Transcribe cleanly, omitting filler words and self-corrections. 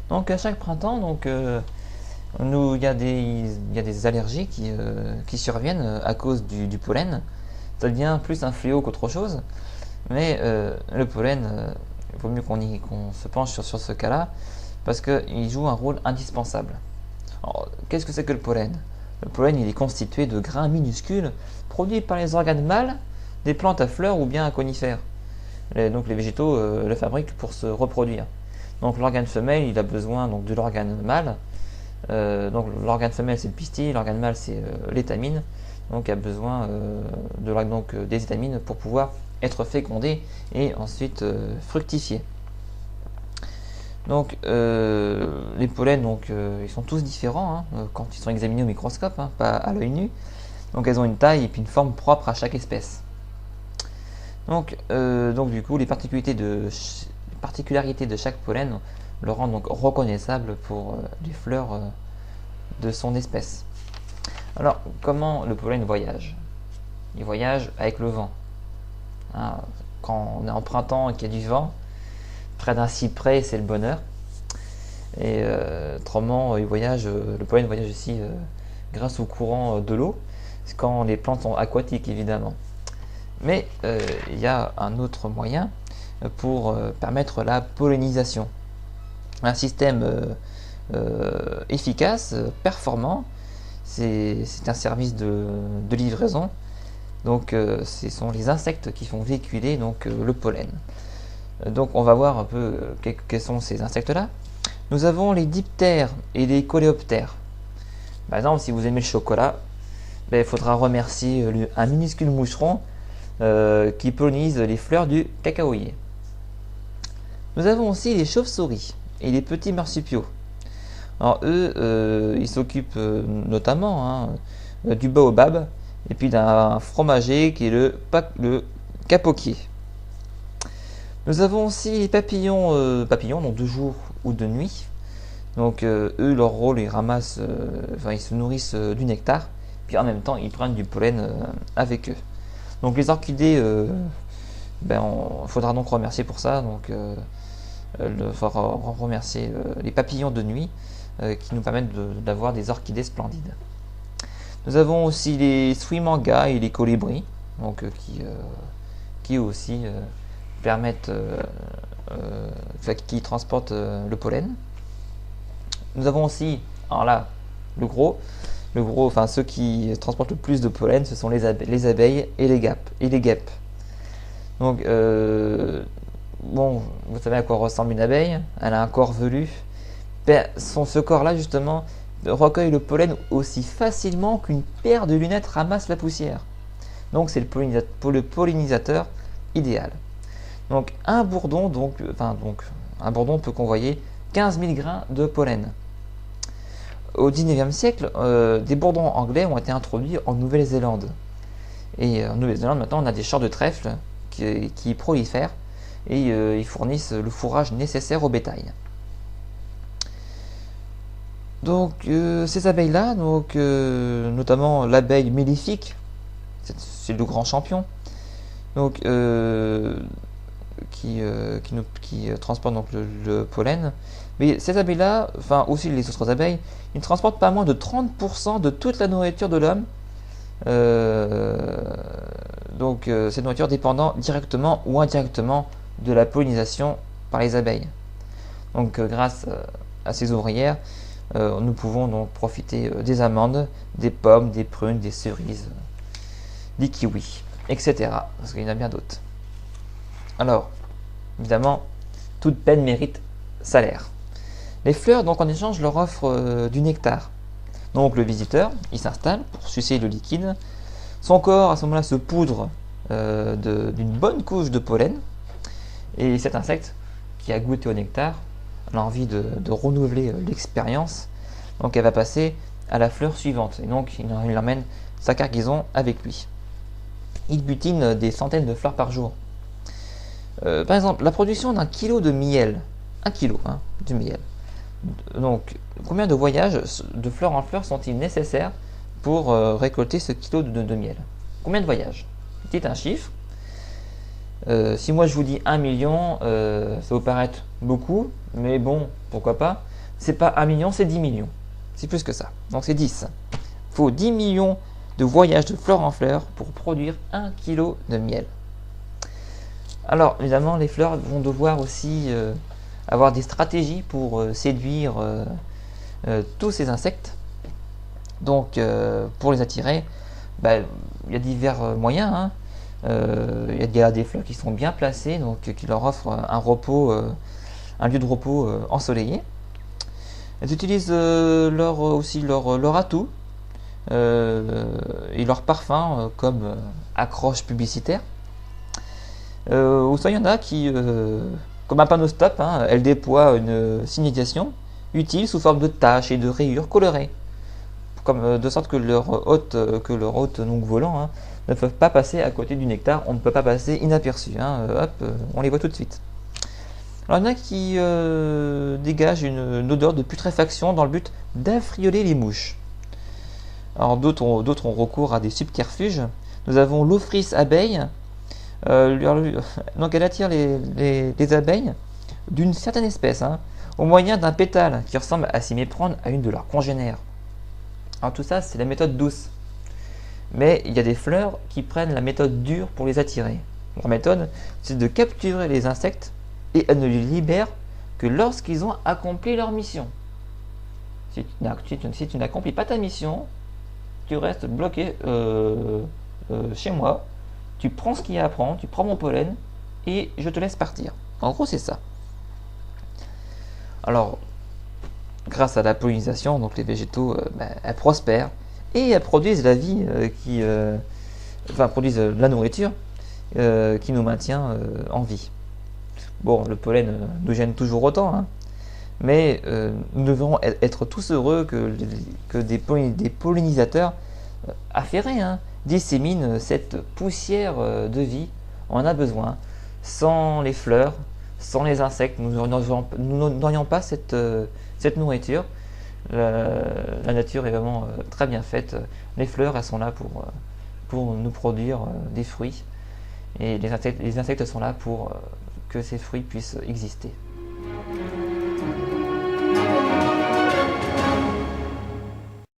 Donc à chaque printemps, il y a des allergies qui surviennent à cause du pollen. Ça devient plus un fléau qu'autre chose, mais le pollen, il vaut mieux qu'on se penche sur ce cas-là, parce qu'il joue un rôle indispensable. Alors, qu'est-ce que c'est que le pollen? Le pollen, il est constitué de grains minuscules produits par les organes mâles des plantes à fleurs ou bien à conifères. Donc les végétaux le fabriquent pour se reproduire. Donc l'organe femelle, il a besoin de l'organe mâle. Donc l'organe femelle c'est le pistil, l'organe mâle c'est l'étamine. Donc il a besoin des étamines pour pouvoir être fécondé et ensuite fructifier. Donc les pollens, ils sont tous différents quand ils sont examinés au microscope, pas à l'œil nu. Donc elles ont une taille et puis une forme propre à chaque espèce. Donc du coup, les particularités de chaque pollen le rendent donc reconnaissable pour les fleurs de son espèce. Alors, comment le pollen voyage? Il voyage avec le vent. Hein, quand on est en printemps et qu'il y a du vent, près d'un cyprès, c'est le bonheur. Et autrement, le pollen voyage aussi grâce au courant de l'eau, quand les plantes sont aquatiques évidemment. Mais il y a un autre moyen pour permettre la pollinisation. Un système efficace, performant, c'est un service de livraison. Donc ce sont les insectes qui font véhiculer le pollen. Donc on va voir un peu quels sont ces insectes-là. Nous avons les diptères et les coléoptères. Par exemple, si vous aimez le chocolat, il faudra remercier un minuscule moucheron qui pollinise les fleurs du cacaoyer. Nous avons aussi les chauves-souris et les petits marsupiaux. Alors eux, ils s'occupent notamment du baobab et puis d'un fromager qui est le capoquier. Nous avons aussi les papillons, donc de jour ou de nuit. Donc eux, leur rôle, ils se nourrissent du nectar, puis en même temps, ils prennent du pollen avec eux. Donc les orchidées, il faudra donc remercier pour ça. Donc il faudra remercier les papillons de nuit qui nous permettent d'avoir des orchidées splendides. Nous avons aussi les suimangas et les colibris, qui aussi permettent, qui transportent le pollen. Nous avons aussi, alors là, ceux qui transportent le plus de pollen, ce sont les abeilles et les guêpes. Donc, vous savez à quoi ressemble une abeille? Elle a un corps velu. Ce corps-là, justement, recueille le pollen aussi facilement qu'une paire de lunettes ramasse la poussière. Donc, c'est le pollinisateur idéal. Donc, un bourdon peut convoyer 15 000 grains de pollen. Au 19e siècle, des bourdons anglais ont été introduits en Nouvelle-Zélande. Et en Nouvelle-Zélande, maintenant, on a des champs de trèfle qui prolifèrent et ils fournissent le fourrage nécessaire au bétail. Donc, ces abeilles-là, notamment l'abeille mellifique, c'est le grand champion, donc, qui transporte le pollen. Mais ces abeilles-là, enfin aussi les autres abeilles, ils ne transportent pas moins de 30% de toute la nourriture de l'homme. Cette nourriture dépendant directement ou indirectement de la pollinisation par les abeilles. Donc grâce à ces ouvrières, nous pouvons donc profiter des amandes, des pommes, des prunes, des cerises, des kiwis, etc. Parce qu'il y en a bien d'autres. Alors, évidemment, toute peine mérite salaire. Les fleurs, donc en échange, leur offrent du nectar. Donc le visiteur, il s'installe pour sucer le liquide. Son corps, à ce moment-là, se poudre d'une bonne couche de pollen. Et cet insecte, qui a goûté au nectar, a envie de renouveler l'expérience. Donc elle va passer à la fleur suivante. Et donc il emmène sa cargaison avec lui. Il butine des centaines de fleurs par jour. Par exemple, la production d'un kilo de miel. 1 kilo de miel. Donc, combien de voyages de fleur en fleur sont-ils nécessaires pour récolter ce kilo de miel? Combien de voyages? Dites un chiffre. Si moi je vous dis 1 million, ça vous paraît beaucoup, mais bon, pourquoi pas. c'est pas 1 million, c'est 10 millions. C'est plus que ça. Donc c'est 10. Il faut 10 millions de voyages de fleur en fleur pour produire 1 kg de miel. Alors évidemment, les fleurs vont devoir aussi avoir des stratégies pour séduire tous ces insectes. Donc pour les attirer, il y a divers moyens. Hein. Il y a des fleurs qui sont bien placées, donc qui leur offrent un repos, un lieu de repos ensoleillé. Elles utilisent aussi leur atout et leur parfum comme accroche publicitaire. Ou soit il y en a qui, comme un panneau stop, hein, elles déploient une signalisation utile sous forme de taches et de rayures colorées, de sorte que leurs hôtes donc volants, hein, ne peuvent pas passer à côté du nectar. On ne peut pas passer inaperçu. Hein, on les voit tout de suite. Alors il y en a qui dégagent une odeur de putréfaction dans le but d'affrioler les mouches. Alors d'autres ont recours à des subterfuges. Nous avons l'Ophrys abeille. Donc elle attire les abeilles d'une certaine espèce, hein, au moyen d'un pétale qui ressemble à s'y méprendre à une de leurs congénères. Alors tout ça, c'est la méthode douce. Mais il y a des fleurs qui prennent la méthode dure pour les attirer. Leur méthode, c'est de capturer les insectes et elles ne les libèrent que lorsqu'ils ont accompli leur mission. Si tu n'accomplis pas ta mission, tu restes bloqué chez moi, tu prends ce qu'il y a à prendre, tu prends mon pollen et je te laisse partir. En gros, c'est ça. Alors, grâce à la pollinisation, donc les végétaux elles prospèrent et elles produisent la vie produisent la nourriture qui nous maintient en vie. Bon, le pollen nous gêne toujours autant, hein, mais nous devons être tous heureux que des pollinisateurs affairés disséminent cette poussière de vie. On en a besoin. Sans les fleurs, sans les insectes, nous n'aurions pas cette nourriture. La nature est vraiment très bien faite. Les fleurs, elles sont là pour nous produire des fruits. Et les insectes sont là pour que ces fruits puissent exister.